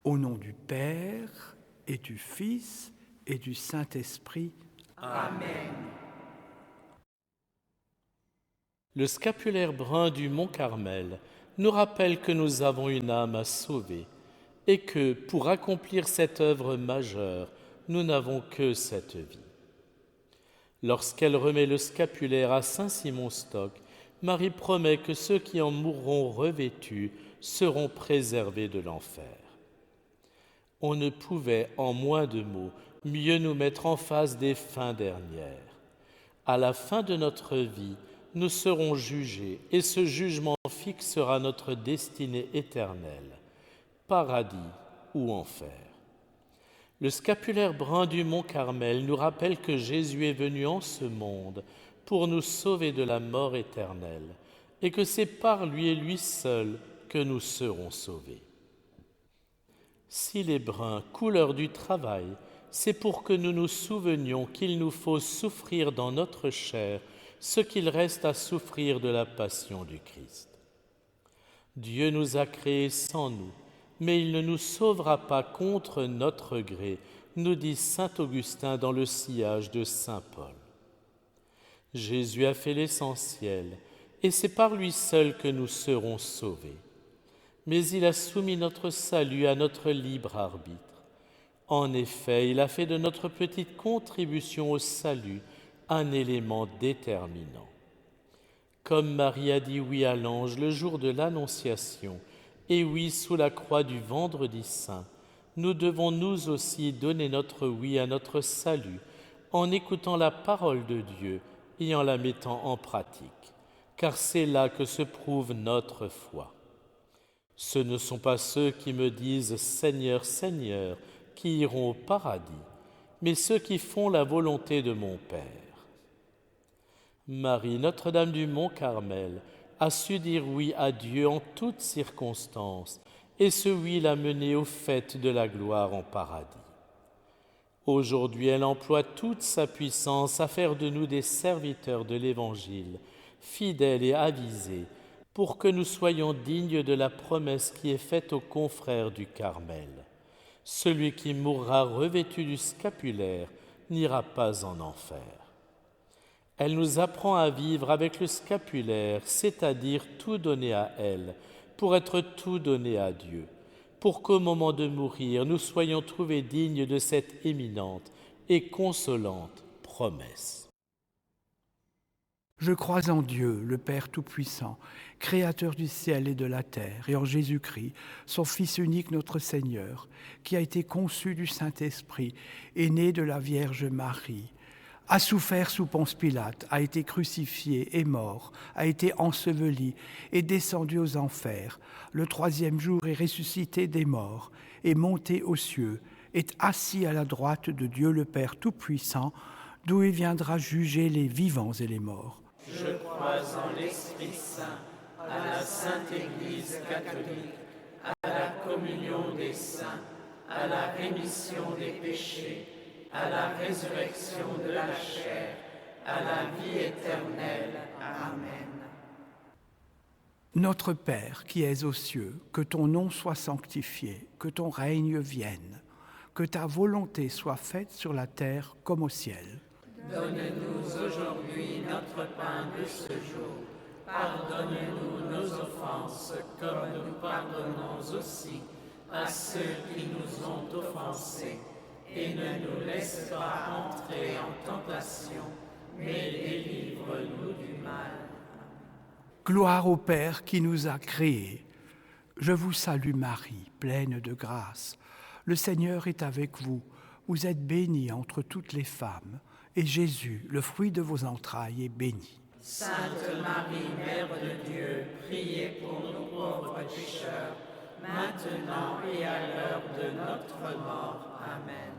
Au nom du Père et du Fils et du Saint-Esprit. Amen. Le scapulaire brun du mont Carmel nous rappelle que nous avons une âme à sauver et que, pour accomplir cette œuvre majeure, nous n'avons que cette vie. Lorsqu'elle remet le scapulaire à Saint-Simon-Stock, Marie promet que ceux qui en mourront revêtus seront préservés de l'enfer. On ne pouvait, en moins de mots, mieux nous mettre en face des fins dernières. À la fin de notre vie, nous serons jugés et ce jugement fixera notre destinée éternelle, paradis ou enfer. Le scapulaire brun du mont Carmel nous rappelle que Jésus est venu en ce monde pour nous sauver de la mort éternelle et que c'est par lui et lui seul que nous serons sauvés. S'il est brun, couleur du travail, c'est pour que nous nous souvenions qu'il nous faut souffrir dans notre chair ce qu'il reste à souffrir de la passion du Christ. Dieu nous a créés sans nous, mais il ne nous sauvera pas contre notre gré, nous dit saint Augustin dans le sillage de saint Paul. Jésus a fait l'essentiel, et c'est par lui seul que nous serons sauvés. Mais il a soumis notre salut à notre libre arbitre. En effet, il a fait de notre petite contribution au salut un élément déterminant. Comme Marie a dit oui à l'ange le jour de l'Annonciation, et oui sous la croix du Vendredi Saint, nous devons nous aussi donner notre oui à notre salut en écoutant la parole de Dieu et en la mettant en pratique, car c'est là que se prouve notre foi. Ce ne sont pas ceux qui me disent « Seigneur, Seigneur » qui iront au paradis, mais ceux qui font la volonté de mon Père. Marie, Notre-Dame du Mont Carmel, a su dire oui à Dieu en toutes circonstances, et ce oui l'a menée aux fêtes de la gloire en paradis. Aujourd'hui, elle emploie toute sa puissance à faire de nous des serviteurs de l'Évangile, fidèles et avisés, pour que nous soyons dignes de la promesse qui est faite aux confrères du Carmel. Celui qui mourra revêtu du scapulaire n'ira pas en enfer. Elle nous apprend à vivre avec le scapulaire, c'est-à-dire tout donner à elle, pour être tout donné à Dieu, pour qu'au moment de mourir, nous soyons trouvés dignes de cette éminente et consolante promesse. Je crois en Dieu, le Père Tout-Puissant, Créateur du ciel et de la terre, et en Jésus-Christ, son Fils unique, notre Seigneur, qui a été conçu du Saint-Esprit et né de la Vierge Marie, a souffert sous Ponce Pilate, a été crucifié et mort, a été enseveli et descendu aux enfers. Le troisième jour est ressuscité des morts, est monté aux cieux, est assis à la droite de Dieu le Père Tout-Puissant, d'où il viendra juger les vivants et les morts. Je crois en l'Esprit Saint, à la Sainte Église catholique, à la communion des saints, à la rémission des péchés, à la résurrection de la chair, à la vie éternelle. Amen. Notre Père qui es aux cieux, que ton nom soit sanctifié, que ton règne vienne, que ta volonté soit faite sur la terre comme au ciel. Donne-nous aujourd'hui notre pain de ce jour. Pardonne-nous nos offenses, comme nous pardonnons aussi à ceux qui nous ont offensés. Et ne nous laisse pas entrer en tentation, mais délivre-nous du mal. Gloire au Père qui nous a créés. Je vous salue Marie, pleine de grâce. Le Seigneur est avec vous. Vous êtes bénie entre toutes les femmes. Et Jésus, le fruit de vos entrailles, est béni. Sainte Marie, Mère de Dieu, priez pour nous pauvres pécheurs, maintenant et à l'heure de notre mort. Amen.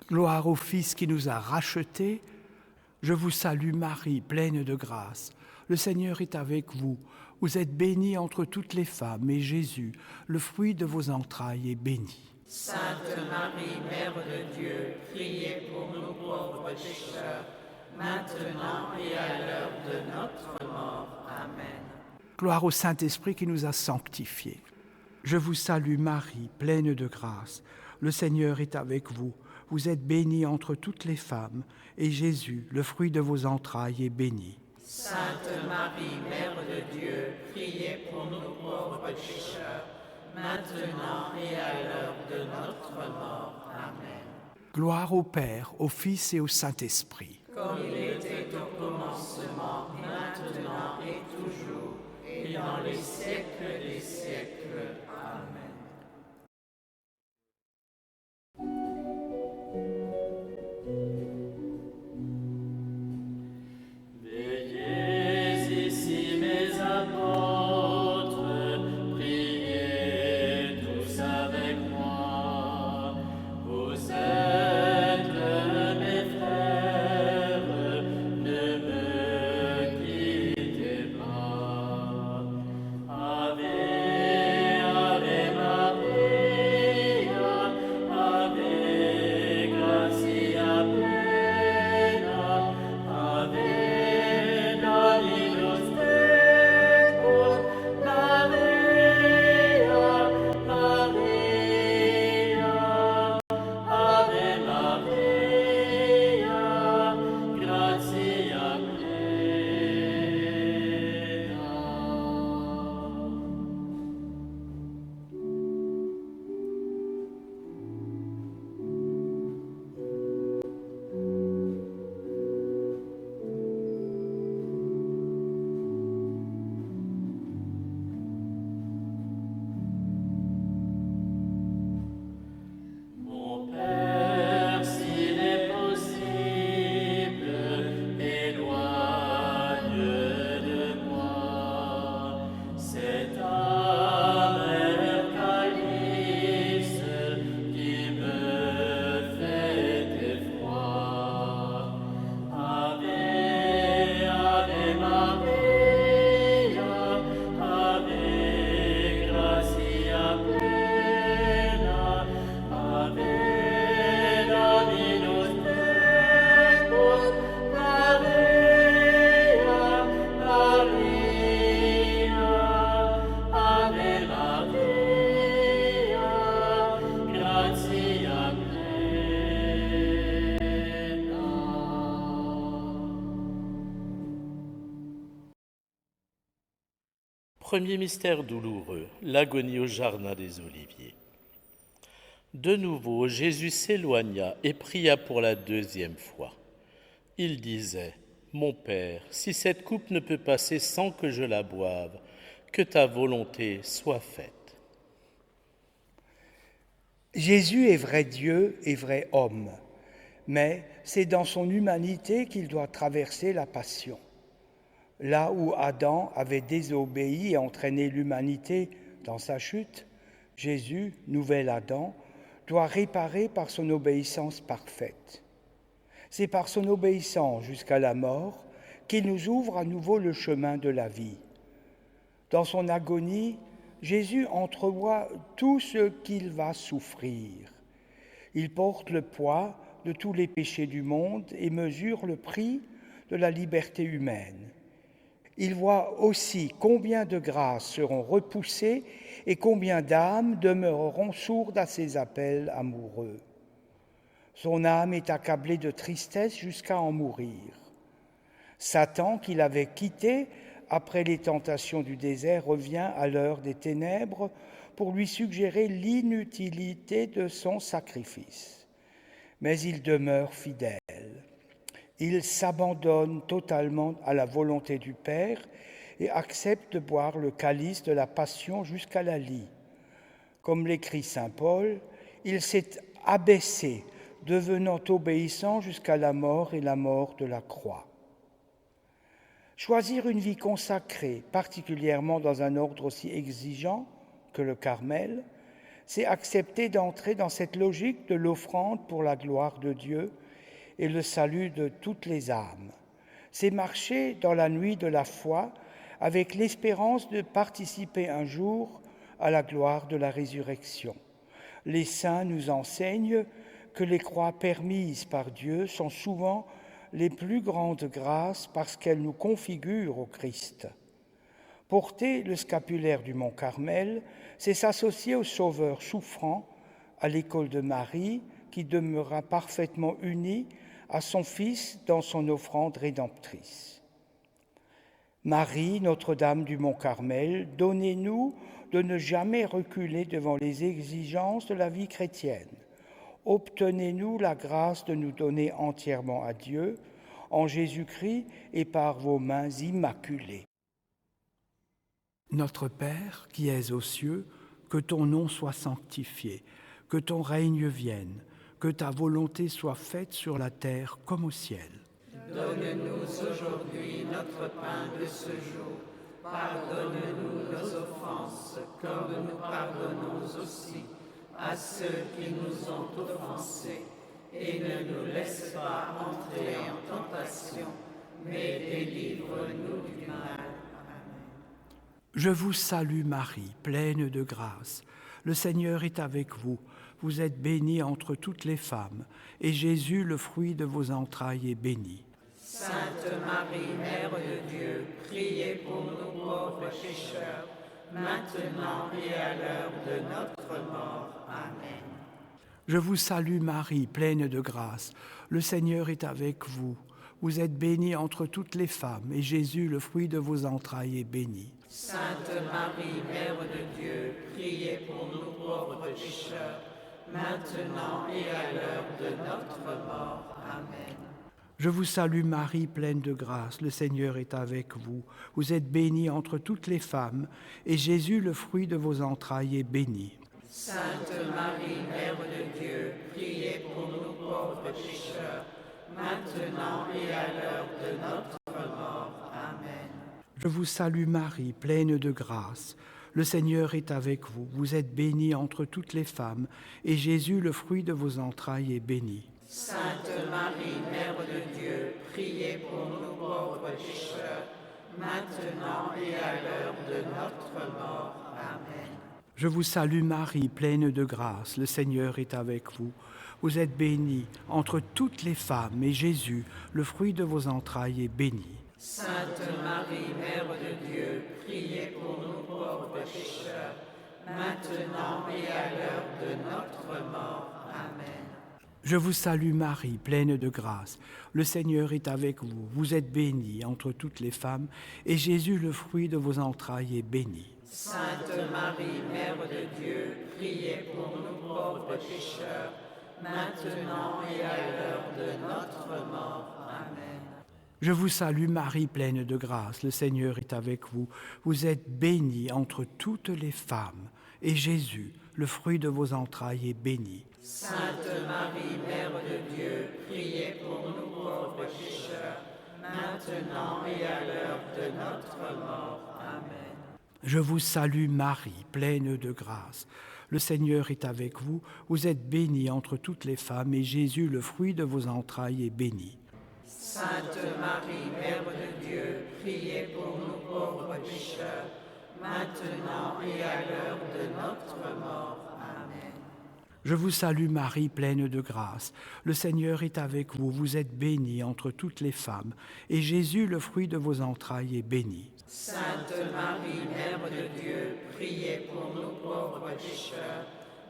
Gloire au Fils qui nous a rachetés. Je vous salue Marie, pleine de grâce. Le Seigneur est avec vous. Vous êtes bénie entre toutes les femmes, et Jésus, le fruit de vos entrailles, est béni. Sainte Marie, Mère de Dieu, priez pour nous pauvres pécheurs, maintenant et à l'heure de notre mort. Amen. Gloire au Saint-Esprit qui nous a sanctifiés. Je vous salue Marie, pleine de grâce. Le Seigneur est avec vous. Vous êtes bénie entre toutes les femmes, et Jésus, le fruit de vos entrailles, est béni. Sainte Marie, Mère de Dieu, priez pour nous pauvres pécheurs, maintenant et à l'heure de notre mort. Amen. Gloire au Père, au Fils et au Saint-Esprit. Comme il était au commencement, maintenant et toujours, et dans les siècles des siècles. Amen. Veillez ici, mes apôtres, priez tous avec moi. Vous êtes mes frères, ne me quittez pas. Ave, Ave Maria, Ave gratia plena, Ave Dominus tecum, Maria, Maria, Ave Maria, gratia Mon Père, s'il est possible, éloigne de moi cet amer calice qui me fait effroi. Ave, Ave Maria, Ave gratia plena, Ave Dominus tecum, Maria, Maria, Ave Maria, gratia plena. Premier mystère douloureux, l'agonie au jardin des Oliviers. De nouveau, Jésus s'éloigna et pria pour la deuxième fois. Il disait, « Mon Père, si cette coupe ne peut passer sans que je la boive, que ta volonté soit faite. » Jésus est vrai Dieu et vrai homme, mais c'est dans son humanité qu'il doit traverser la passion. Là où Adam avait désobéi et entraîné l'humanité dans sa chute, Jésus, nouvel Adam, doit réparer par son obéissance parfaite. C'est par son obéissance jusqu'à la mort qu'il nous ouvre à nouveau le chemin de la vie. Dans son agonie, Jésus entrevoit tout ce qu'il va souffrir. Il porte le poids de tous les péchés du monde et mesure le prix de la liberté humaine. Il voit aussi combien de grâces seront repoussées et combien d'âmes demeureront sourdes à ses appels amoureux. Son âme est accablée de tristesse jusqu'à en mourir. Satan, qu'il avait quitté après les tentations du désert, revient à l'heure des ténèbres pour lui suggérer l'inutilité de son sacrifice. Mais il demeure fidèle. Il s'abandonne totalement à la volonté du Père et accepte de boire le calice de la passion jusqu'à la lie. Comme l'écrit saint Paul, il s'est abaissé, devenant obéissant jusqu'à la mort et la mort de la croix. Choisir une vie consacrée, particulièrement dans un ordre aussi exigeant que le Carmel, c'est accepter d'entrer dans cette logique de l'offrande pour la gloire de Dieu et le salut de toutes les âmes. C'est marcher dans la nuit de la foi avec l'espérance de participer un jour à la gloire de la résurrection. Les saints nous enseignent que les croix permises par Dieu sont souvent les plus grandes grâces parce qu'elles nous configurent au Christ. Porter le scapulaire du Mont Carmel, c'est s'associer au Sauveur souffrant, à l'école de Marie, qui demeura parfaitement unie à son Fils dans son offrande rédemptrice. Marie, Notre-Dame du Mont-Carmel, donnez-nous de ne jamais reculer devant les exigences de la vie chrétienne. Obtenez-nous la grâce de nous donner entièrement à Dieu, en Jésus-Christ et par vos mains immaculées. Notre Père, qui es aux cieux, que ton nom soit sanctifié, que ton règne vienne, que ta volonté soit faite sur la terre comme au ciel. Donne-nous aujourd'hui notre pain de ce jour. Pardonne-nous nos offenses, comme nous pardonnons aussi à ceux qui nous ont offensés. Et ne nous laisse pas entrer en tentation, mais délivre-nous du mal. Je vous salue Marie, pleine de grâce. Le Seigneur est avec vous. Vous êtes bénie entre toutes les femmes, et Jésus, le fruit de vos entrailles, est béni. Sainte Marie, Mère de Dieu, priez pour nous pauvres pécheurs, maintenant et à l'heure de notre mort. Amen. Je vous salue Marie, pleine de grâce. Le Seigneur est avec vous. Vous êtes bénie entre toutes les femmes, et Jésus, le fruit de vos entrailles, est béni. Sainte Marie, Mère de Dieu, priez pour nous pauvres pécheurs, maintenant et à l'heure de notre mort. Amen. Je vous salue Marie, pleine de grâce. Le Seigneur est avec vous. Vous êtes bénie entre toutes les femmes, et Jésus, le fruit de vos entrailles, est béni. Sainte Marie, Mère de Dieu, priez pour nous pauvres pécheurs, maintenant et à l'heure de notre mort. Amen. Je vous salue Marie, pleine de grâce. Le Seigneur est avec vous. Vous êtes bénie entre toutes les femmes, et Jésus, le fruit de vos entrailles, est béni. Sainte Marie, Mère de Dieu, priez pour nous pauvres pécheurs, maintenant et à l'heure de notre mort. Amen. Je vous salue Marie, pleine de grâce. Le Seigneur est avec vous. Vous êtes bénie entre toutes les femmes, et Jésus, le fruit de vos entrailles, est béni. Sainte Marie, Mère de Dieu, priez pour nous pauvres pécheurs, maintenant et à l'heure de notre mort. Amen. Je vous salue Marie, pleine de grâce. Le Seigneur est avec vous. Vous êtes bénie entre toutes les femmes, et Jésus, le fruit de vos entrailles, est béni. Sainte Marie, Mère de Dieu, priez pour nous pauvres pécheurs, maintenant et à l'heure de notre mort. Amen. Je vous salue Marie, pleine de grâce. Le Seigneur est avec vous. Vous êtes bénie entre toutes les femmes, et Jésus, le fruit de vos entrailles, est béni. Sainte Marie, Mère de Dieu, priez pour nous pauvres pécheurs, maintenant et à l'heure de notre mort. Amen. Je vous salue Marie, pleine de grâce. Le Seigneur est avec vous. Vous êtes bénie entre toutes les femmes, et Jésus, le fruit de vos entrailles, est béni. Sainte Marie, Mère de Dieu, priez pour nous pauvres pécheurs, maintenant et à l'heure de notre mort. Amen. Je vous salue Marie, pleine de grâce. Le Seigneur est avec vous. Vous êtes bénie entre toutes les femmes, et Jésus, le fruit de vos entrailles, est béni. Sainte Marie, Mère de Dieu, priez pour nous pauvres pécheurs,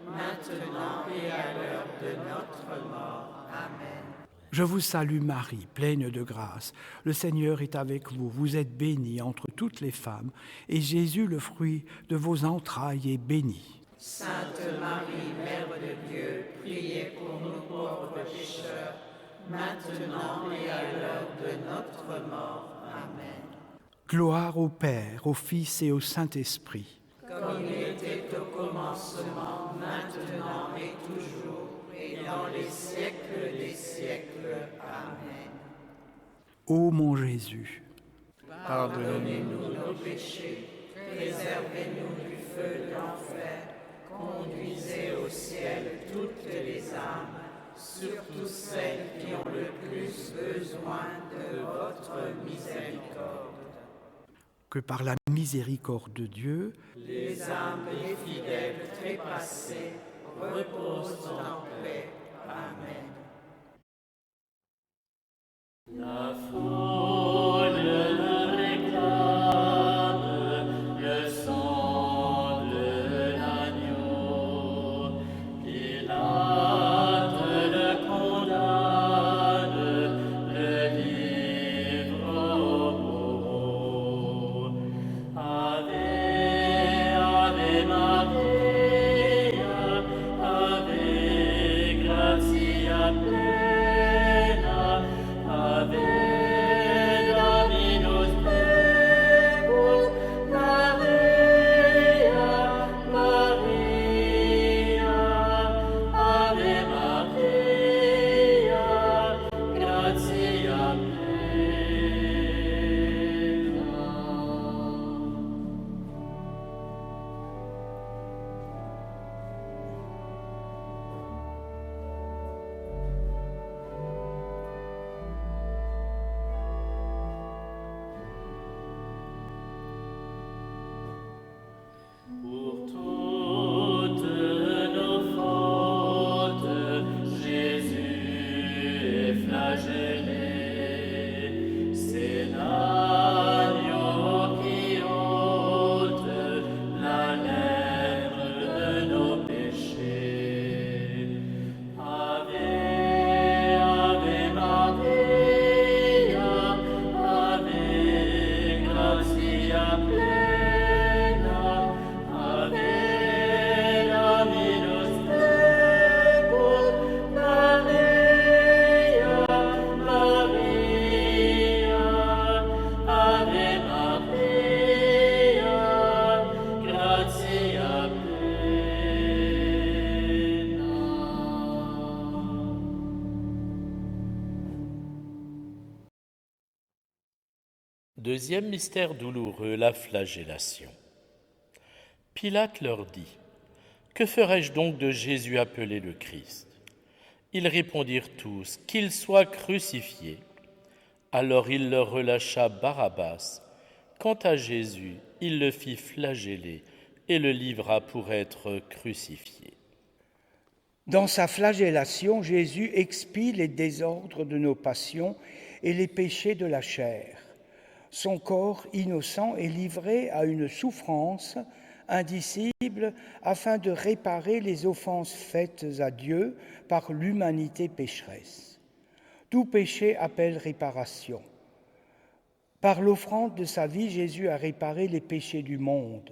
maintenant et à l'heure de notre mort. Amen. Je vous salue Marie, pleine de grâce. Le Seigneur est avec vous. Vous êtes bénie entre toutes les femmes, et Jésus, le fruit de vos entrailles, est béni. Sainte Marie, Mère de Dieu, priez pour nous pauvres pécheurs, maintenant et à l'heure de notre mort. Amen. Gloire au Père, au Fils et au Saint-Esprit. Comme il était au commencement, maintenant et toujours, et dans les siècles des siècles. Amen. Ô mon Jésus, Pardonnez-nous nos péchés, préservez-nous du feu de l'enfer, conduisez au ciel toutes les âmes, surtout celles qui ont le plus besoin de votre miséricorde. que par la miséricorde de Dieu, Les âmes des fidèles trépassés reposent en paix. Amen. La foule réclame le sang de Deuxième mystère douloureux, la flagellation. Pilate leur dit : « Que ferai-je donc de Jésus appelé le Christ ?» Ils répondirent tous : « Qu'il soit crucifié. » Alors il leur relâcha Barabbas. Quant à Jésus, il le fit flageller et le livra pour être crucifié. Dans sa flagellation, Jésus expie les désordres de nos passions et les péchés de la chair. Son corps innocent est livré à une souffrance indicible afin de réparer les offenses faites à Dieu par l'humanité pécheresse. Tout péché appelle réparation. Par l'offrande de sa vie, Jésus a réparé les péchés du monde.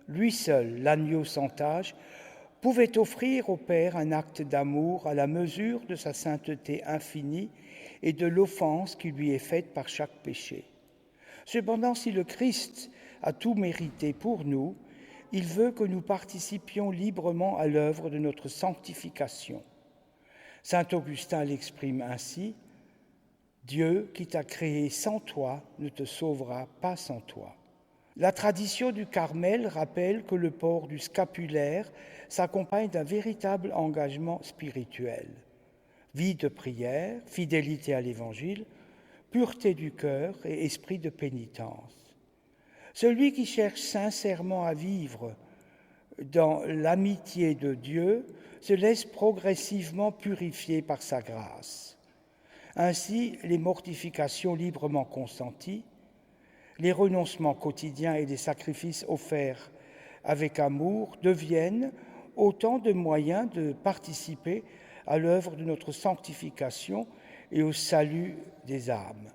Lui seul, l'agneau sans tache, pouvait offrir au Père un acte d'amour à la mesure de sa sainteté infinie et de l'offense qui lui est faite par chaque péché. Cependant, si le Christ a tout mérité pour nous, il veut que nous participions librement à l'œuvre de notre sanctification. Saint Augustin l'exprime ainsi : « Dieu qui t'a créé sans toi ne te sauvera pas sans toi. » La tradition du Carmel rappelle que le port du scapulaire s'accompagne d'un véritable engagement spirituel. Vie de prière, fidélité à l'Évangile, pureté du cœur et esprit de pénitence. Celui qui cherche sincèrement à vivre dans l'amitié de Dieu se laisse progressivement purifier par sa grâce. Ainsi, les mortifications librement consenties, les renoncements quotidiens et les sacrifices offerts avec amour deviennent autant de moyens de participer à l'œuvre de notre sanctification et au salut des âmes.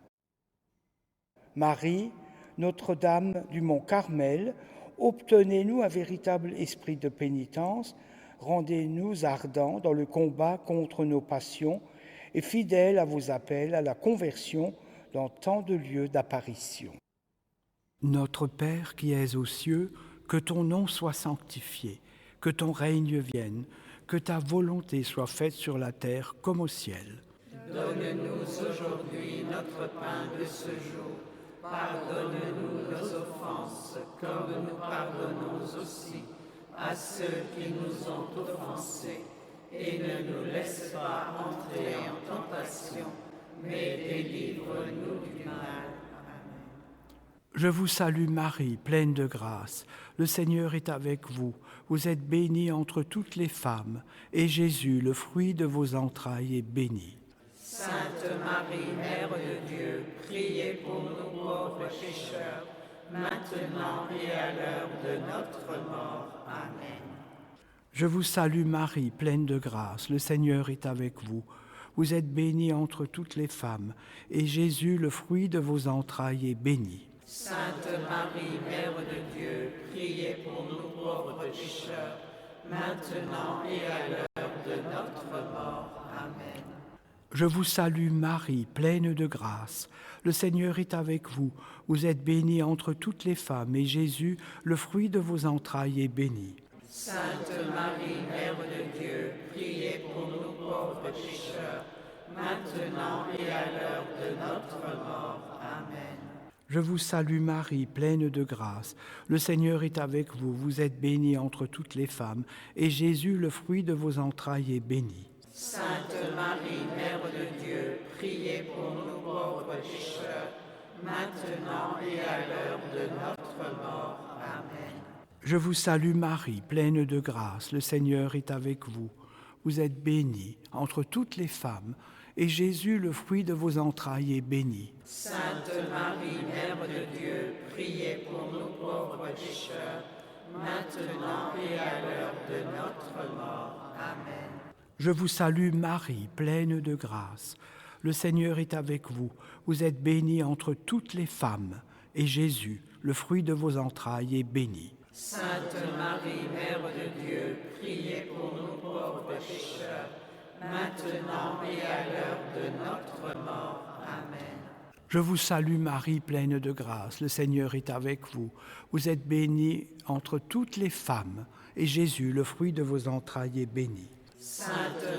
Marie, Notre-Dame du Mont Carmel, obtenez-nous un véritable esprit de pénitence, rendez-nous ardents dans le combat contre nos passions et fidèles à vos appels à la conversion dans tant de lieux d'apparition. Notre Père qui es aux cieux, que ton nom soit sanctifié, que ton règne vienne, que ta volonté soit faite sur la terre comme au ciel. Donne-nous aujourd'hui notre pain de ce jour. Pardonne-nous nos offenses, comme nous pardonnons aussi à ceux qui nous ont offensés. Et ne nous laisse pas entrer en tentation, mais délivre-nous du mal. Je vous salue Marie, pleine de grâce. Le Seigneur est avec vous. Vous êtes bénie entre toutes les femmes, et Jésus, le fruit de vos entrailles, est béni. Sainte Marie, Mère de Dieu, priez pour nous pauvres pécheurs, maintenant et à l'heure de notre mort. Amen. Je vous salue Marie, pleine de grâce. Le Seigneur est avec vous. Vous êtes bénie entre toutes les femmes, et Jésus, le fruit de vos entrailles, est béni. Sainte Marie, Mère de Dieu, priez pour nous pauvres pécheurs, maintenant et à l'heure de notre mort. Amen. Je vous salue Marie, pleine de grâce. Le Seigneur est avec vous. Vous êtes bénie entre toutes les femmes, et Jésus, le fruit de vos entrailles, est béni. Sainte Marie, Mère de Dieu, priez pour nous pauvres pécheurs, maintenant et à l'heure de notre mort. Amen. Je vous salue Marie, pleine de grâce. Le Seigneur est avec vous. Vous êtes bénie entre toutes les femmes, et Jésus, le fruit de vos entrailles, est béni. Sainte Marie, Mère de Dieu, priez pour nous pauvres pécheurs, maintenant et à l'heure de notre mort. Amen. Je vous salue Marie, pleine de grâce. Le Seigneur est avec vous. Vous êtes bénie entre toutes les femmes, et Jésus, le fruit de vos entrailles, est béni. Sainte Marie, Mère de Dieu, priez pour nous pauvres pécheurs, maintenant et à l'heure de notre mort. Amen. Je vous salue Marie, pleine de grâce. Le Seigneur est avec vous. Vous êtes bénie entre toutes les femmes, et Jésus, le fruit de vos entrailles, est béni. Sainte Marie, Mère de Dieu, priez pour nous pauvres pécheurs, maintenant et à l'heure de notre mort. Amen. Je vous salue Marie, pleine de grâce. Le Seigneur est avec vous. Vous êtes bénie entre toutes les femmes, et Jésus, le fruit de vos entrailles, est béni. Sainte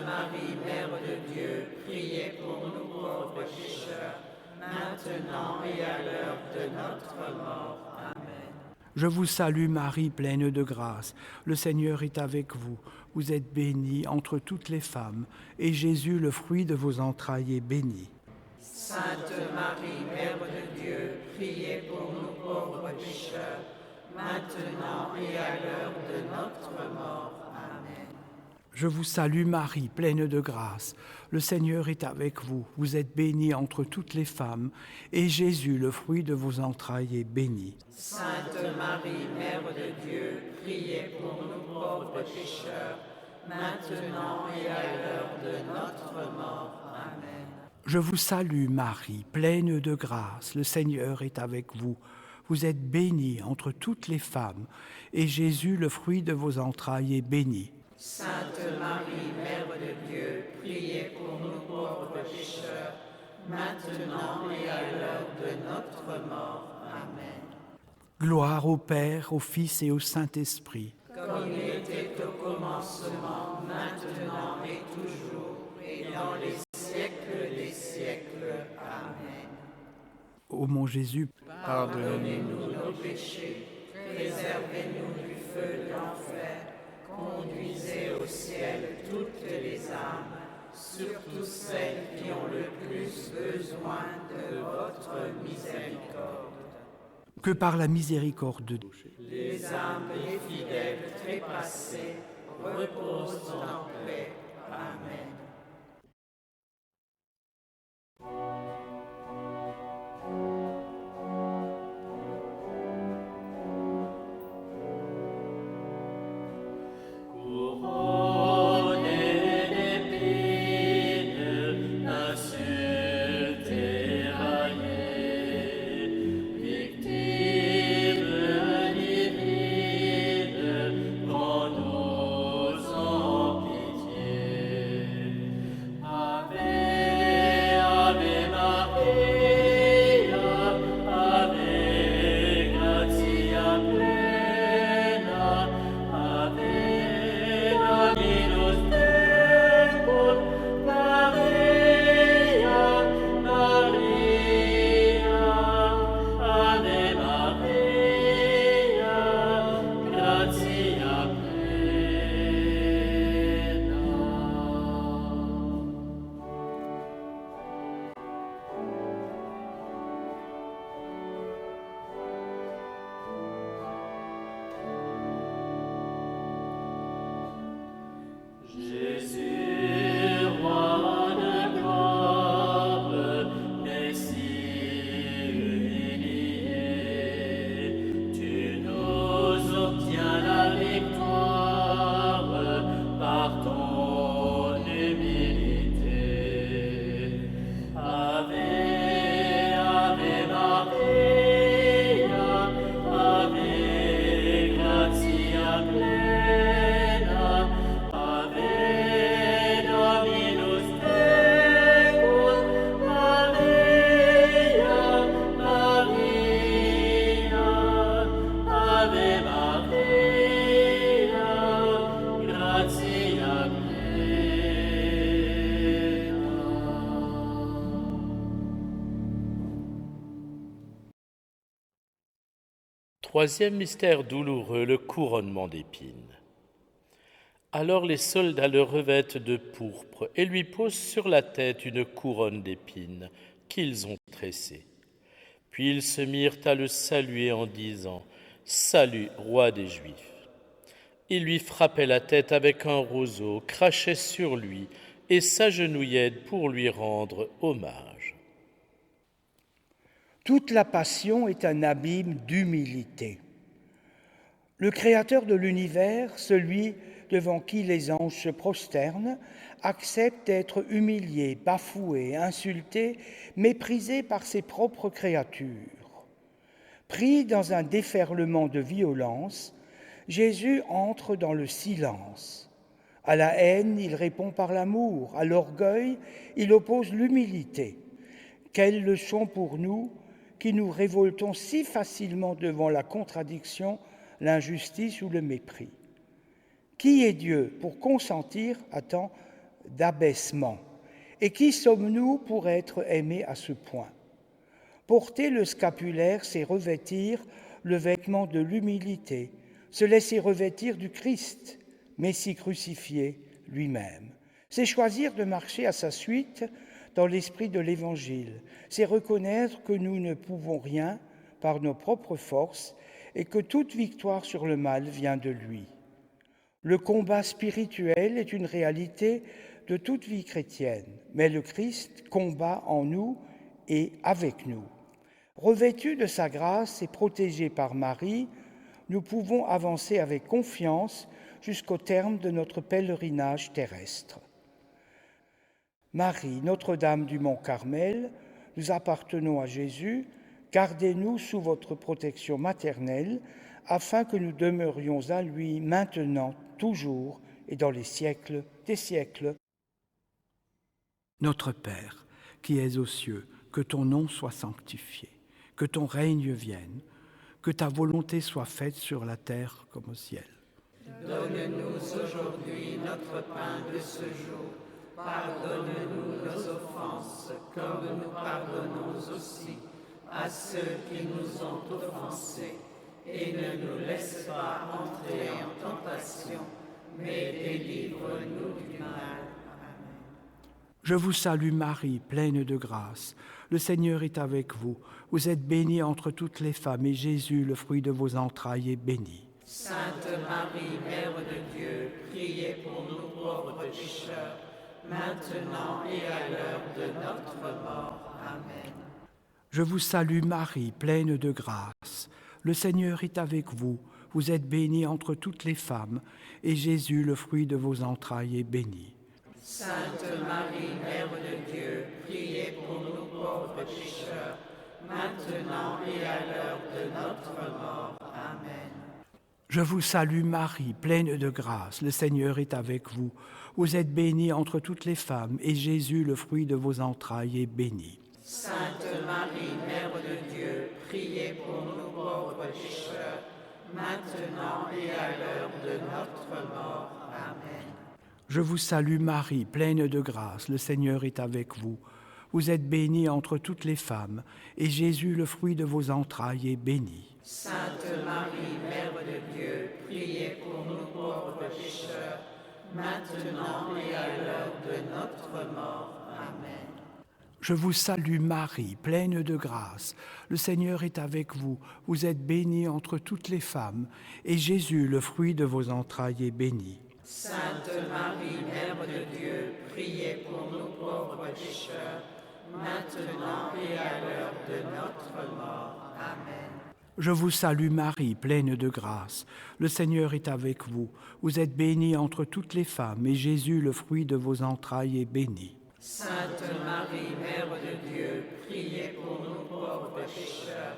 Marie, Mère de Dieu, priez pour nous pauvres pécheurs, maintenant maintenant et à l'heure de notre mort. Amen. Je vous salue Marie, pleine de grâce. Le Seigneur est avec vous. Vous êtes bénie entre toutes les femmes, et Jésus, le fruit de vos entrailles, est béni. Sainte Marie, Mère de Dieu, priez pour nous pauvres pécheurs, maintenant et à l'heure de notre mort. Amen. Je vous salue Marie, pleine de grâce. Le Seigneur est avec vous. Vous êtes bénie entre toutes les femmes, et Jésus, le fruit de vos entrailles, est béni. Sainte Marie, Mère de Dieu, priez pour nous pauvres pécheurs, maintenant et à l'heure de notre mort. Amen. Je vous salue Marie, pleine de grâce. Le Seigneur est avec vous. Vous êtes bénie entre toutes les femmes, et Jésus, le fruit de vos entrailles, est béni. Sainte Marie, Mère de Dieu, priez pour nous pauvres pécheurs, maintenant et à l'heure de notre mort. Amen. Gloire au Père, au Fils et au Saint-Esprit. Comme il était au commencement, maintenant et toujours, et dans les siècles des siècles. Amen. Ô mon Jésus, Pardonnez-nous nos péchés, préservez-nous du feu de l'enfer, conduisez au ciel toutes les âmes, surtout celles qui ont le plus besoin de votre miséricorde. que par la miséricorde de Dieu, Les âmes des fidèles trépassés reposent en paix. Amen. Troisième mystère douloureux, le couronnement d'épines. Alors les soldats le revêtent de pourpre et lui posent sur la tête une couronne d'épines qu'ils ont tressée. Puis ils se mirent à le saluer en disant « Salut, roi des Juifs !» Ils lui frappaient la tête avec un roseau, crachaient sur lui et s'agenouillaient pour lui rendre hommage. toute la passion est un abîme d'humilité. Le Créateur de l'univers, celui devant qui les anges se prosternent, accepte d'être humilié, bafoué, insulté, méprisé par ses propres créatures. Pris dans un déferlement de violence, Jésus entre dans le silence. À la haine, il répond par l'amour. À l'orgueil, il oppose l'humilité. Quelle leçon pour nous qui nous révoltons si facilement devant la contradiction, l'injustice ou le mépris. Qui est Dieu pour consentir à tant d'abaissement? Et qui sommes-nous pour être aimés à ce point? Porter le scapulaire, c'est revêtir le vêtement de l'humilité, se laisser revêtir du Christ, Messie crucifié lui-même. C'est choisir de marcher à sa suite dans l'esprit de l'Évangile. C'est reconnaître que nous ne pouvons rien par nos propres forces et que toute victoire sur le mal vient de lui. Le combat spirituel est une réalité de toute vie chrétienne, mais le Christ combat en nous et avec nous. Revêtus de sa grâce et protégés par Marie, nous pouvons avancer avec confiance jusqu'au terme de notre pèlerinage terrestre. Marie, Notre-Dame du Mont Carmel, nous appartenons à Jésus, gardez-nous sous votre protection maternelle, afin que nous demeurions à lui maintenant, toujours et dans les siècles des siècles. Notre Père, qui es aux cieux, que ton nom soit sanctifié, que ton règne vienne, que ta volonté soit faite sur la terre comme au ciel. Donne-nous aujourd'hui notre pain de ce jour. Pardonne-nous nos offenses, comme nous pardonnons aussi à ceux qui nous ont offensés. Et ne nous laisse pas entrer en tentation, mais délivre-nous du mal. Amen. Je vous salue Marie, pleine de grâce. Le Seigneur est avec vous. Vous êtes bénie entre toutes les femmes, et Jésus, le fruit de vos entrailles, est béni. Sainte Marie, Mère de Dieu, priez pour nous pauvres pécheurs, maintenant et à l'heure de notre mort. Amen. Je vous salue Marie, pleine de grâce. Le Seigneur est avec vous. Vous êtes bénie entre toutes les femmes, et Jésus, le fruit de vos entrailles, est béni. Sainte Marie, Mère de Dieu, priez pour nous pauvres pécheurs, maintenant et à l'heure de notre mort. Amen. Je vous salue Marie, pleine de grâce. Le Seigneur est avec vous. Vous êtes bénie entre toutes les femmes, et Jésus, le fruit de vos entrailles, est béni. Sainte Marie, Mère de Dieu, priez pour nous pauvres pécheurs, maintenant et à l'heure de notre mort. Amen. Je vous salue Marie, pleine de grâce. Le Seigneur est avec vous. Vous êtes bénie entre toutes les femmes, et Jésus, le fruit de vos entrailles, est béni. Sainte Marie, Mère de Dieu, priez pour nous pauvres pécheurs, maintenant et à l'heure de notre mort. Amen. Je vous salue Marie, pleine de grâce. Le Seigneur est avec vous. Vous êtes bénie entre toutes les femmes, et Jésus, le fruit de vos entrailles, est béni. Sainte Marie, Mère de Dieu, priez pour nous pauvres pécheurs, maintenant et à l'heure de notre mort. Amen. Je vous salue Marie, pleine de grâce. Le Seigneur est avec vous. Vous êtes bénie entre toutes les femmes, et Jésus, le fruit de vos entrailles, est béni. Sainte Marie, Mère de Dieu, priez pour nous pauvres pécheurs,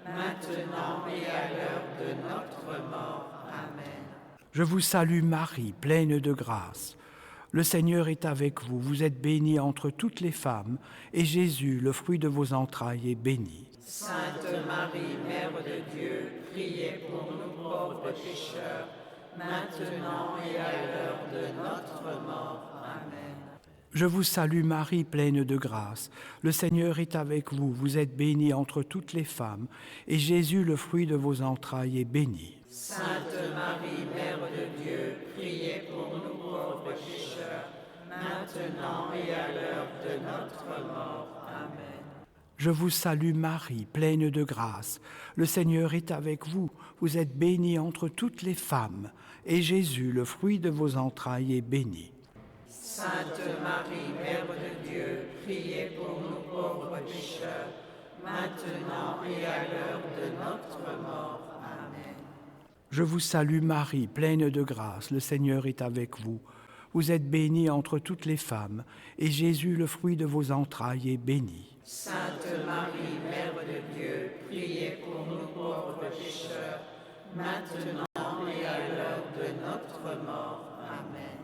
maintenant et à l'heure de notre mort. Amen. Je vous salue Marie, pleine de grâce. Le Seigneur est avec vous. Vous êtes bénie entre toutes les femmes, et Jésus, le fruit de vos entrailles, est béni. Sainte Marie, Mère de Dieu, priez pour nous pauvres pécheurs, maintenant et à l'heure de notre mort. Amen. Je vous salue Marie, pleine de grâce. Le Seigneur est avec vous. Vous êtes bénie entre toutes les femmes, et Jésus, le fruit de vos entrailles, est béni. Sainte Marie, Mère de Dieu, priez pour nous pauvres pécheurs, maintenant et à l'heure de notre mort. Amen. Je vous salue Marie, pleine de grâce. Le Seigneur est avec vous. Vous êtes bénie entre toutes les femmes, et Jésus, le fruit de vos entrailles, est béni. Sainte Marie, Mère de Dieu, priez pour nous pauvres pécheurs, maintenant et à l'heure de notre mort. Amen. Je vous salue Marie, pleine de grâce. Le Seigneur est avec vous. Vous êtes bénie entre toutes les femmes, et Jésus, le fruit de vos entrailles, est béni. Sainte Marie, Mère de Dieu, priez pour nous pauvres pécheurs, maintenant et à l'heure de notre mort. Amen.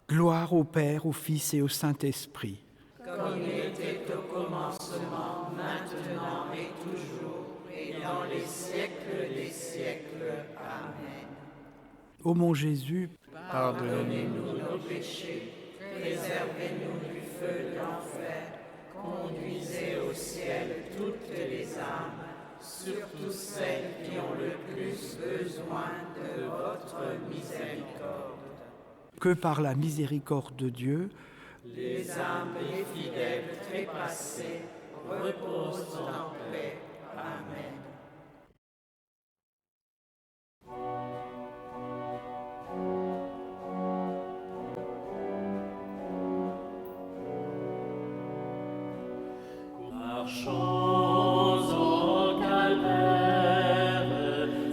Gloire au Père, au Fils et au Saint-Esprit. Comme il était au commencement, maintenant et toujours, et dans les siècles des siècles. Amen. Ô mon Jésus, Pardonnez-nous nos péchés, préservez-nous du feu de l'enfer, Conduisez au ciel toutes les âmes, surtout celles qui ont le plus besoin de votre miséricorde. Que par la miséricorde de Dieu, les âmes des fidèles trépassés reposent en paix. Amen. Marchons au calvaire,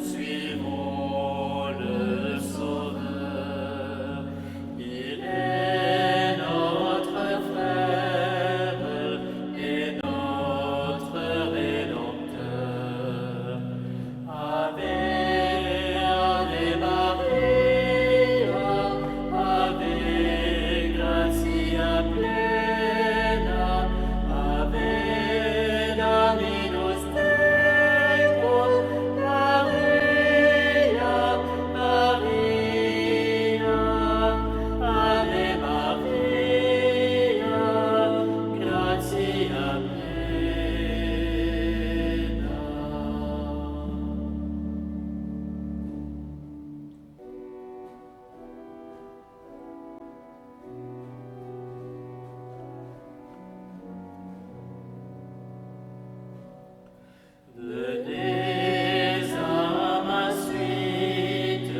suivons le Sauveur. Il est notre frère et notre Rédempteur. Ave, Ave Maria, Ave gratia plena, Ave Dominus tecum, Maria, Maria, Ave Maria, gratia plena. Venez à ma suite,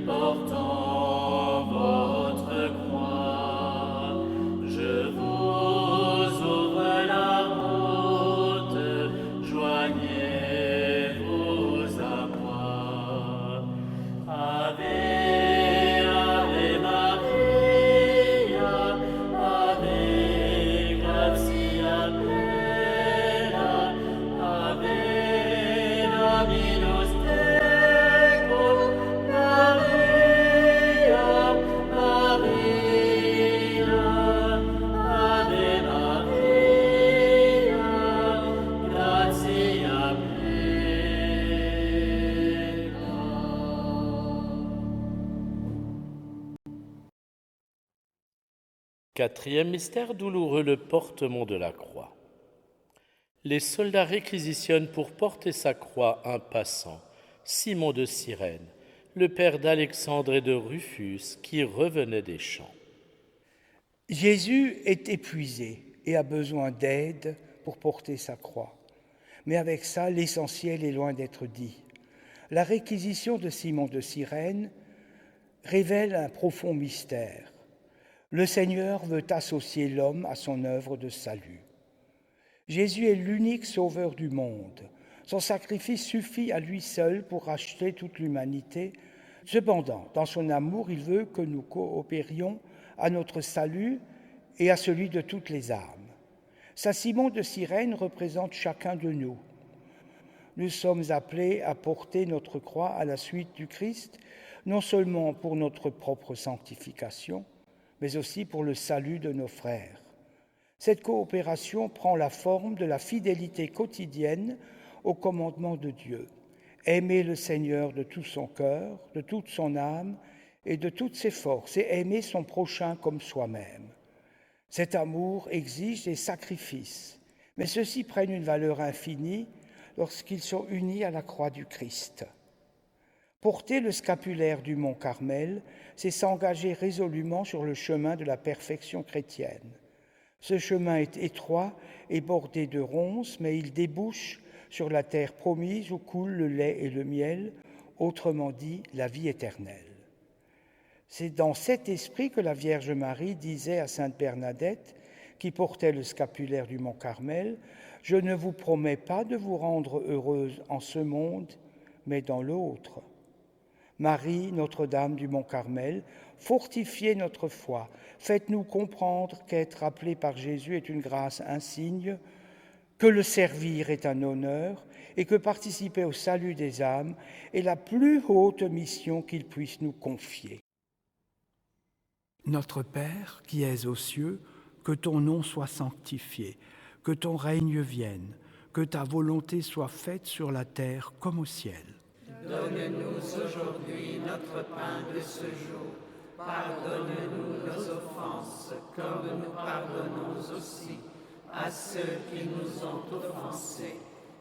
portant votre croix. Je vous ouvre la route, joignez-vous à moi. Ave, Ave Maria, Ave gratia plena, Ave Dominus tecum, Maria, Maria, Ave Maria, gratia plena. Quatrième mystère douloureux, le portement de la croix. Les soldats réquisitionnent pour porter sa croix un passant, Simon de Cyrène, le père d'Alexandre et de Rufus, qui revenait des champs. Jésus est épuisé et a besoin d'aide pour porter sa croix. Mais avec ça, l'essentiel est loin d'être dit. La réquisition de Simon de Cyrène révèle un profond mystère. Le Seigneur veut associer l'homme à son œuvre de salut. Jésus est l'unique sauveur du monde. Son sacrifice suffit à lui seul pour racheter toute l'humanité. Cependant, dans son amour, il veut que nous coopérions à notre salut et à celui de toutes les âmes. Saint Simon de Cyrène représente chacun de nous. Nous sommes appelés à porter notre croix à la suite du Christ, non seulement pour notre propre sanctification, mais aussi pour le salut de nos frères. Cette coopération prend la forme de la fidélité quotidienne au commandement de Dieu. Aimer le Seigneur de tout son cœur, de toute son âme et de toutes ses forces, et aimer son prochain comme soi-même. Cet amour exige des sacrifices, mais ceux-ci prennent une valeur infinie lorsqu'ils sont unis à la croix du Christ. Porter le scapulaire du mont Carmel, c'est s'engager résolument sur le chemin de la perfection chrétienne. Ce chemin est étroit et bordé de ronces, mais il débouche sur la terre promise où coule le lait et le miel, autrement dit la vie éternelle. C'est dans cet esprit que la Vierge Marie disait à sainte Bernadette, qui portait le scapulaire du mont Carmel, « Je ne vous promets pas de vous rendre heureuse en ce monde, mais dans l'autre. » Marie, Notre-Dame du mont Carmel, fortifiez notre foi, faites-nous comprendre qu'être appelé par Jésus est une grâce insigne, que le servir est un honneur et que participer au salut des âmes est la plus haute mission qu'il puisse nous confier. Notre Père, qui es aux cieux, que ton nom soit sanctifié, que ton règne vienne, que ta volonté soit faite sur la terre comme au ciel. Donne-nous aujourd'hui notre pain de ce jour. Pardonne-nous nos offenses, comme nous pardonnons aussi à ceux qui nous ont offensés,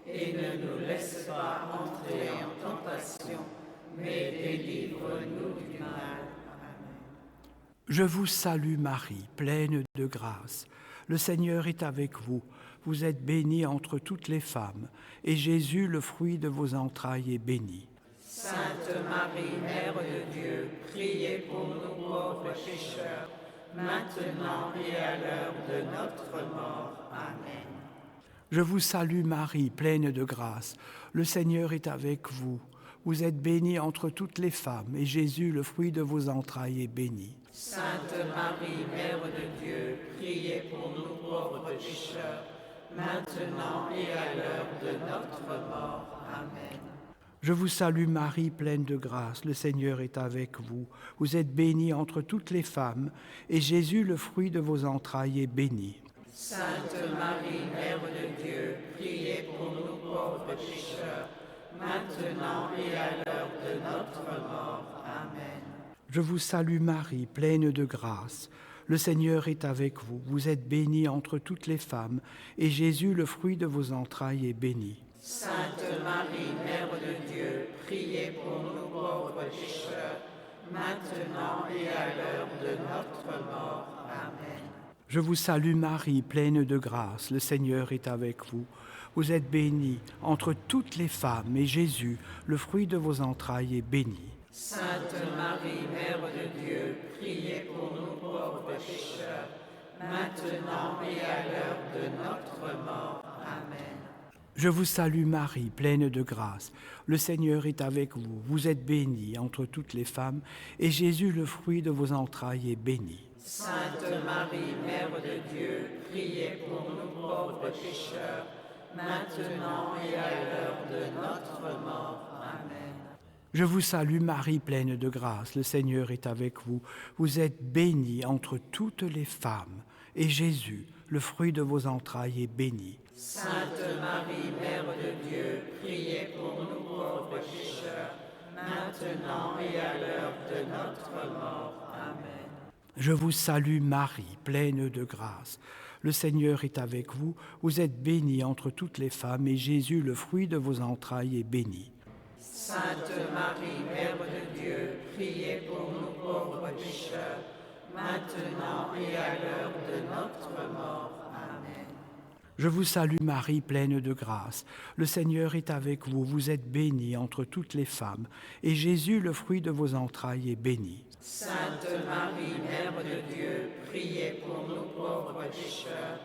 et ne nous laisse pas entrer en tentation, mais délivre-nous du mal. Amen. Je vous salue Marie, pleine de grâce. Le Seigneur est avec vous. Vous êtes bénie entre toutes les femmes, et Jésus, le fruit de vos entrailles, est béni. Sainte Marie, Mère de Dieu, priez pour nous pauvres pécheurs, maintenant et à l'heure de notre mort. Amen. Je vous salue Marie, pleine de grâce. Le Seigneur est avec vous. Vous êtes bénie entre toutes les femmes, et Jésus, le fruit de vos entrailles, est béni. Sainte Marie, Mère de Dieu, priez pour nous pauvres pécheurs, maintenant et à l'heure de notre mort. Amen. Je vous salue Marie, pleine de grâce. Le Seigneur est avec vous. Vous êtes bénie entre toutes les femmes, et Jésus, le fruit de vos entrailles, est béni. Sainte Marie, Mère de Dieu, priez pour nous pauvres pécheurs, maintenant et à l'heure de notre mort. Amen. Je vous salue Marie, pleine de grâce. Le Seigneur est avec vous. Vous êtes bénie entre toutes les femmes, et Jésus, le fruit de vos entrailles, est béni. Sainte Marie, Mère de Dieu, priez pour nous pauvres pécheurs, maintenant et à l'heure de notre mort. Amen. Je vous salue Marie, pleine de grâce. Le Seigneur est avec vous. Vous êtes bénie entre toutes les femmes, et Jésus, le fruit de vos entrailles, est béni. Sainte Marie, Mère de Dieu, priez pour nous pauvres pécheurs, maintenant et à l'heure de notre mort. Amen. Je vous salue Marie, pleine de grâce. Le Seigneur est avec vous. Vous êtes bénie entre toutes les femmes, et Jésus, le fruit de vos entrailles, est béni. Sainte Marie, Mère de Dieu, priez pour nous pauvres pécheurs, maintenant et à l'heure de notre mort. Amen. Je vous salue Marie, pleine de grâce. Le Seigneur est avec vous. Vous êtes bénie entre toutes les femmes, et Jésus, le fruit de vos entrailles, est béni. Sainte Marie, Mère de Dieu, priez pour nous pauvres pécheurs, maintenant et à l'heure de notre mort. Amen. Je vous salue Marie, pleine de grâce. Le Seigneur est avec vous. Vous êtes bénie entre toutes les femmes, et Jésus, le fruit de vos entrailles, est béni. Sainte Marie, Mère de Dieu, priez pour nous pauvres pécheurs, maintenant et à l'heure de notre mort. Amen. Je vous salue Marie, pleine de grâce. Le Seigneur est avec vous. Vous êtes bénie entre toutes les femmes, et Jésus, le fruit de vos entrailles, est béni. Sainte Marie, Mère de Dieu, priez pour nous pauvres pécheurs,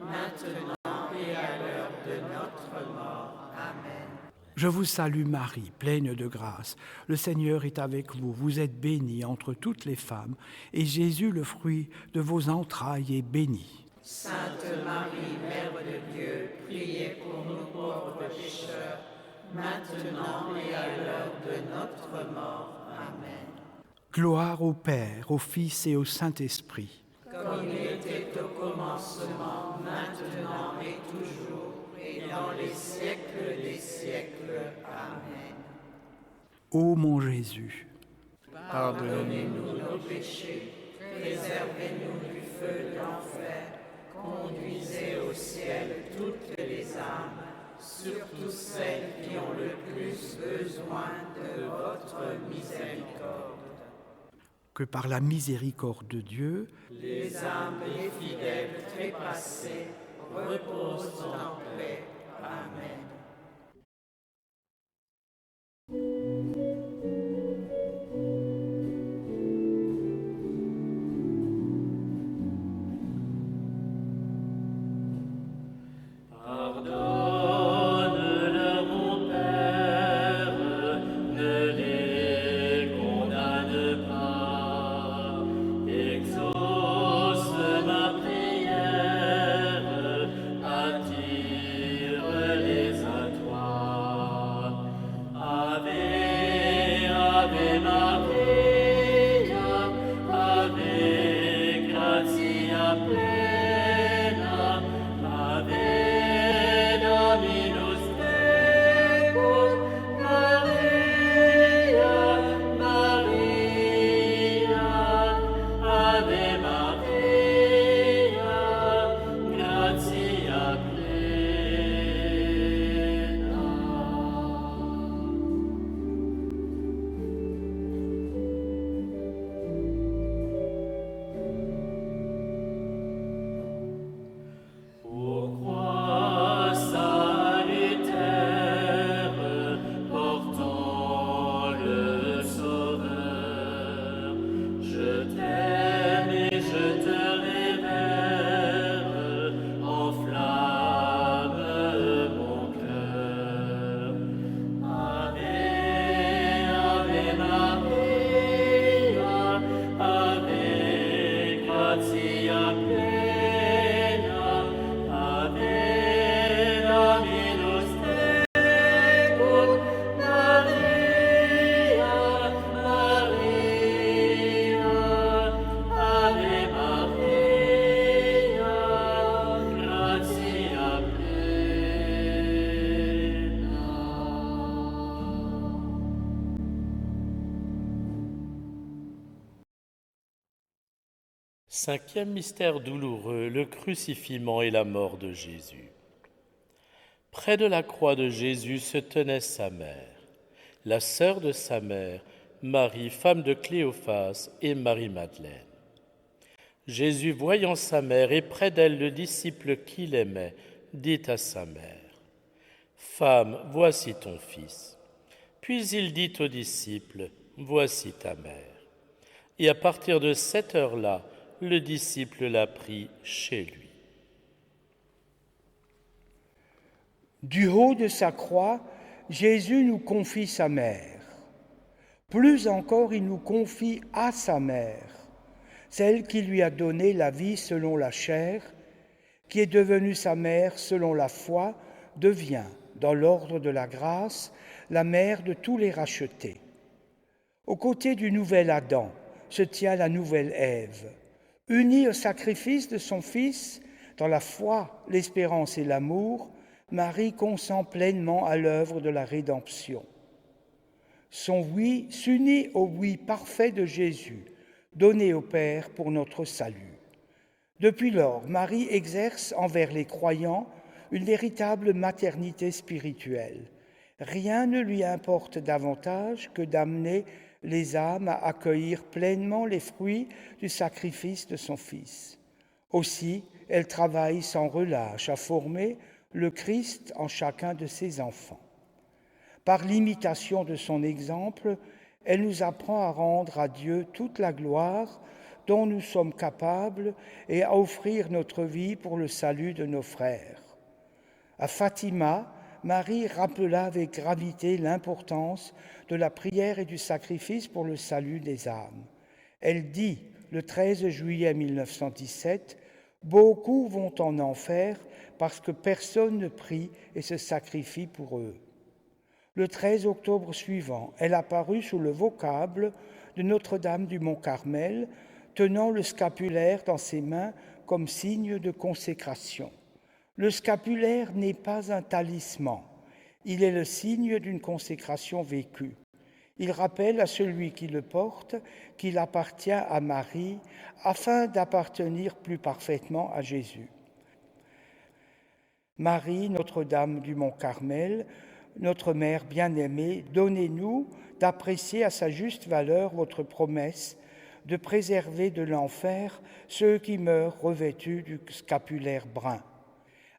maintenant et à l'heure de notre mort. Amen. Je vous salue Marie, pleine de grâce. Le Seigneur est avec vous. Vous êtes bénie entre toutes les femmes, et Jésus, le fruit de vos entrailles, est béni. Sainte Marie, Mère de Dieu, priez pour nous pauvres pécheurs, maintenant et à l'heure de notre mort. Amen. Gloire au Père, au Fils et au Saint-Esprit. Comme il était au commencement, maintenant et toujours, et dans les siècles des siècles. Amen. Ô mon Jésus, Pardonnez-nous nos péchés, préservez-nous du feu de l'enfer, conduisez au ciel toutes les âmes, surtout celles qui ont le plus besoin de votre miséricorde. que par la miséricorde de Dieu, Les âmes des fidèles trépassés reposent en paix. Amen. Pardonne-leur, mon Père, ne les condamne pas. Exauce ma prière, attire les Cinquième mystère douloureux, le crucifixion et la mort de Jésus. Près de la croix de Jésus se tenait sa mère, la sœur de sa mère, Marie, femme de Cléophas, et Marie-Madeleine. Jésus, voyant sa mère et près d'elle le disciple qu'il aimait, dit à sa mère, « Femme, voici ton fils. » Puis il dit au disciple, « Voici ta mère. » Et à partir de cette heure-là, le disciple l'a pris chez lui. Du haut de sa croix, Jésus nous confie sa mère. Plus encore, il nous confie à sa mère, celle qui lui a donné la vie selon la chair, qui est devenue sa mère selon la foi, devient, dans l'ordre de la grâce, la mère de tous les rachetés. Aux côtés du nouvel Adam se tient la nouvelle Ève. Unie au sacrifice de son Fils, dans la foi, l'espérance et l'amour, Marie consent pleinement à l'œuvre de la rédemption. Son oui s'unit au oui parfait de Jésus, donné au Père pour notre salut. Depuis lors, Marie exerce envers les croyants une véritable maternité spirituelle. Rien ne lui importe davantage que d'amener les âmes à accueillir pleinement les fruits du sacrifice de son Fils. Aussi, elle travaille sans relâche à former le Christ en chacun de ses enfants. Par l'imitation de son exemple, elle nous apprend à rendre à Dieu toute la gloire dont nous sommes capables et à offrir notre vie pour le salut de nos frères. À Fatima, Marie rappela avec gravité l'importance de la prière et du sacrifice pour le salut des âmes. Elle dit, le 13 juillet 1917, « Beaucoup vont en enfer parce que personne ne prie et se sacrifie pour eux. » Le 13 octobre suivant, elle apparut sous le vocable de Notre-Dame du Mont-Carmel, tenant le scapulaire dans ses mains comme signe de consécration. Le scapulaire n'est pas un talisman, il est le signe d'une consécration vécue. Il rappelle à celui qui le porte qu'il appartient à Marie afin d'appartenir plus parfaitement à Jésus. Marie, Notre-Dame du Mont-Carmel, notre Mère bien-aimée, donnez-nous d'apprécier à sa juste valeur votre promesse de préserver de l'enfer ceux qui meurent revêtus du scapulaire brun.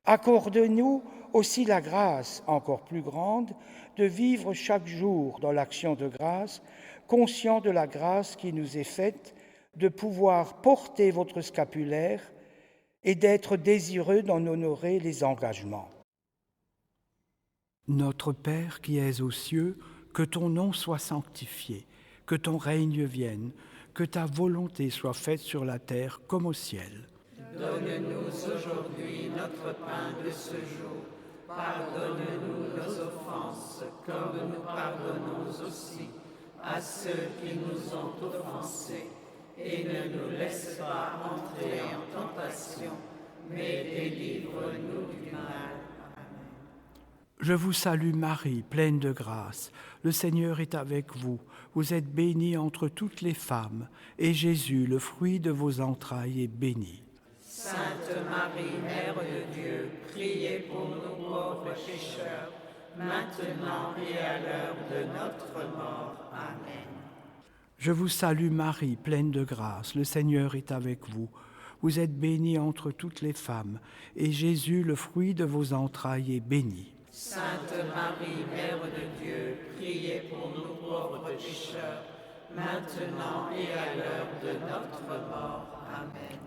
Accorde-nous aussi la grâce encore plus grande de vivre chaque jour dans l'action de grâce, conscient de la grâce qui nous est faite de pouvoir porter votre scapulaire et d'être désireux d'en honorer les engagements. Notre Père qui es aux cieux, que ton nom soit sanctifié, que ton règne vienne, que ta volonté soit faite sur la terre comme au ciel. Donne-nous aujourd'hui notre pain de ce jour. Pardonne-nous nos offenses, comme nous pardonnons aussi à ceux qui nous ont offensés. Et ne nous laisse pas entrer en tentation, mais délivre-nous du mal. Je vous salue Marie, pleine de grâce. Le Seigneur est avec vous. Vous êtes bénie entre toutes les femmes, et Jésus, le fruit de vos entrailles, est béni. Sainte Marie, Mère de Dieu, priez pour nous pauvres pécheurs, maintenant et à l'heure de notre mort. Amen. Je vous salue Marie, pleine de grâce. Le Seigneur est avec vous. Vous êtes bénie entre toutes les femmes, et Jésus, le fruit de vos entrailles, est béni. Sainte Marie, Mère de Dieu, priez pour nous pauvres pécheurs, maintenant et à l'heure de notre mort. Amen.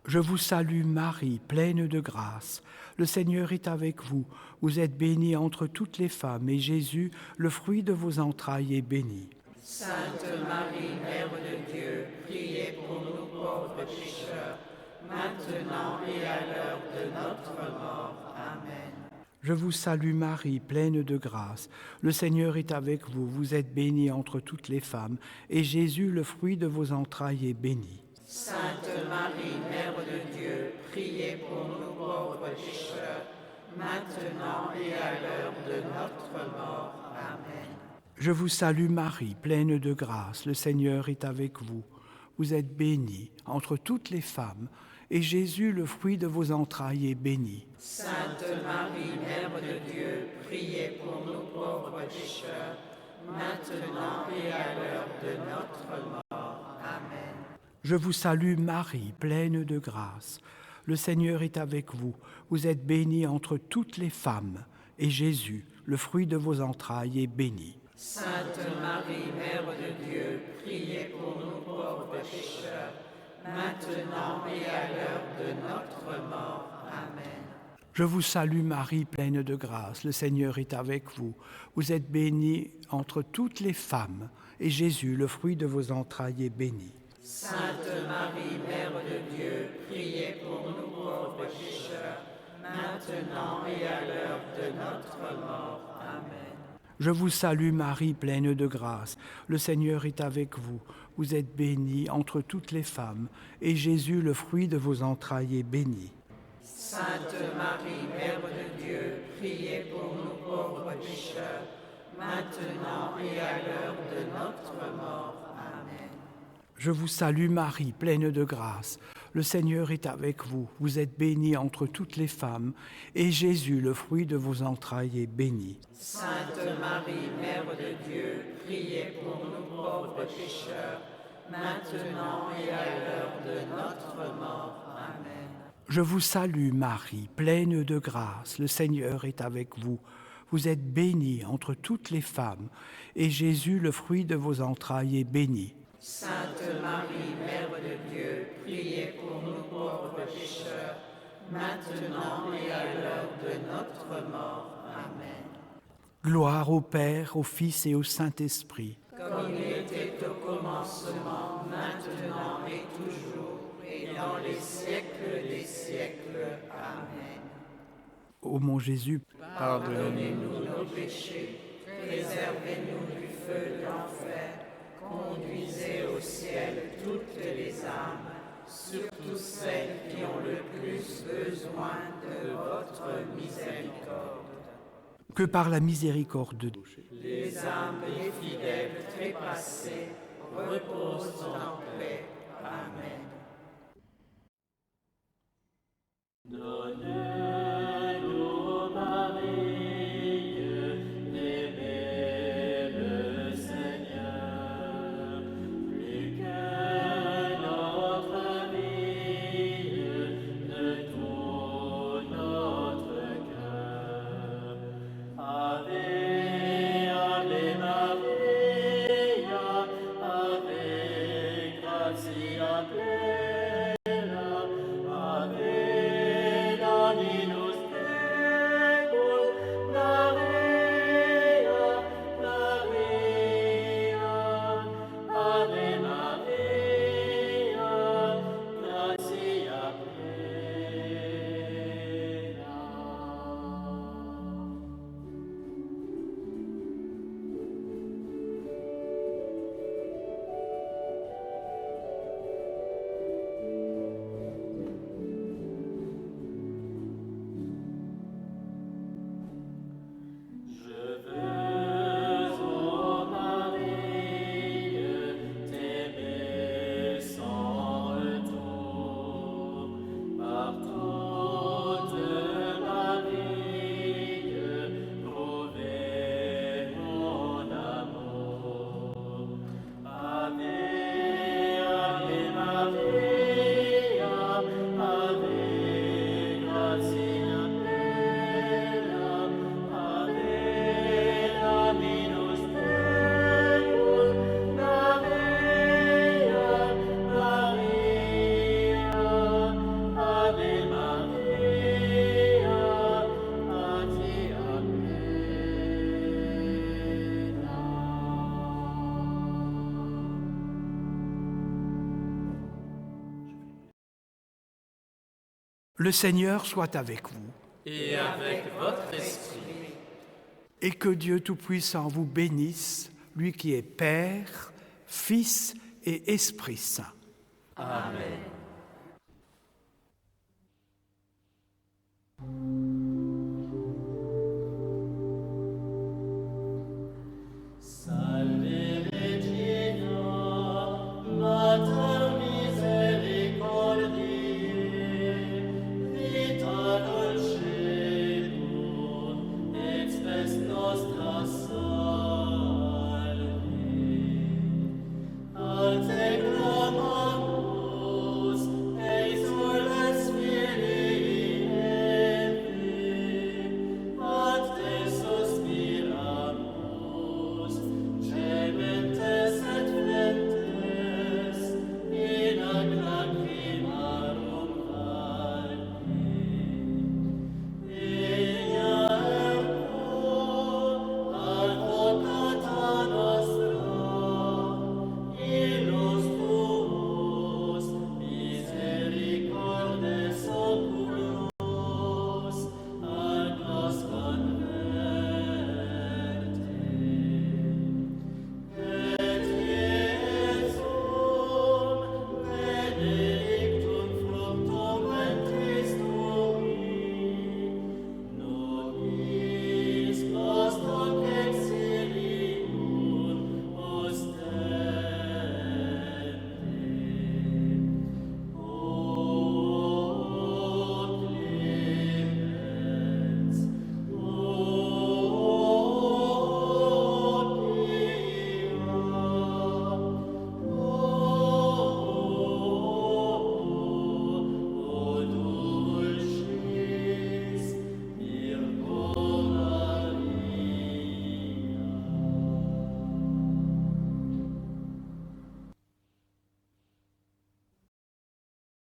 Je vous salue Marie, pleine de grâce. Le Seigneur est avec vous. Vous êtes bénie entre toutes les femmes, et Jésus, le fruit de vos entrailles, est béni. Sainte Marie, Mère de Dieu, priez pour nous pauvres pécheurs, maintenant et à l'heure de notre mort. Amen. Je vous salue Marie, pleine de grâce. Le Seigneur est avec vous. Vous êtes bénie entre toutes les femmes, et Jésus, le fruit de vos entrailles, est béni. Sainte Marie, Mère de Dieu, priez pour nous pauvres pécheurs, maintenant et à l'heure de notre mort. Amen. Je vous salue Marie, pleine de grâce. Le Seigneur est avec vous. vous êtes bénie entre toutes les femmes, et Jésus, le fruit de vos entrailles, est béni. Sainte Marie, Mère de Dieu, priez pour nous pauvres pécheurs, maintenant et à l'heure de notre mort. Amen. Je vous salue Marie, pleine de grâce. Le Seigneur est avec vous. Vous êtes bénie entre toutes les femmes, et Jésus, le fruit de vos entrailles, est béni. Sainte Marie, Mère de Dieu, priez pour nous pauvres pécheurs, maintenant et à l'heure de notre mort. Amen. Je vous salue Marie, pleine de grâce. Le Seigneur est avec vous. Vous êtes bénie entre toutes les femmes, et Jésus, le fruit de vos entrailles, est béni. Sainte Marie, Mère de Dieu, priez pour nous pauvres pécheurs, maintenant et à l'heure de notre mort. Amen. Je vous salue Marie, pleine de grâce. Le Seigneur est avec vous. Vous êtes bénie entre toutes les femmes, et Jésus, le fruit de vos entrailles, est béni. Sainte Marie, Mère de Dieu, priez pour nous pauvres pécheurs, maintenant et à l'heure de notre mort. Amen. Je vous salue Marie, pleine de grâce. Le Seigneur est avec vous. Vous êtes bénie entre toutes les femmes, et Jésus, le fruit de vos entrailles, est béni. Sainte Marie, Mère de Dieu, priez pour nous pauvres pécheurs, maintenant et à l'heure de notre mort. Amen. Je vous salue Marie, pleine de grâce. Le Seigneur est avec vous. Vous êtes bénie entre toutes les femmes, et Jésus, le fruit de vos entrailles, est béni. Sainte Marie, Mère de Dieu, priez pour nous pauvres pécheurs, maintenant et à l'heure de notre mort. Amen. Gloire au Père, au Fils et au Saint-Esprit. Comme il était au commencement, maintenant et toujours, et dans les siècles des siècles. Amen. Ô mon Jésus, Pardonnez-nous nos péchés, préservez-nous du feu de l'enfer, conduisez au ciel toutes les âmes, surtout celles qui ont le plus besoin de votre miséricorde. que par la miséricorde de Dieu, Les âmes des fidèles trépassés reposent en paix. Amen. Donne-nous, Marie, d'aimer le Seigneur, plus que notre vie, de tout notre cœur. Ave, Ave Maria, Ave gratia plena, Ave Dominus tecum, Maria, Maria, Ave Maria, gratia plena. Je veux, ô Marie, t'aimer sans retour, par toute ma vie, prouver mon amour. Ave, Ave Maria, Ave gratia plena, Ave Dominus tecum, Maria, Maria, Ave Maria, gratia le Seigneur soit avec vous, Et avec votre esprit. et que Dieu Tout-Puissant vous bénisse, lui qui est Père, Fils et Esprit Saint. Amen.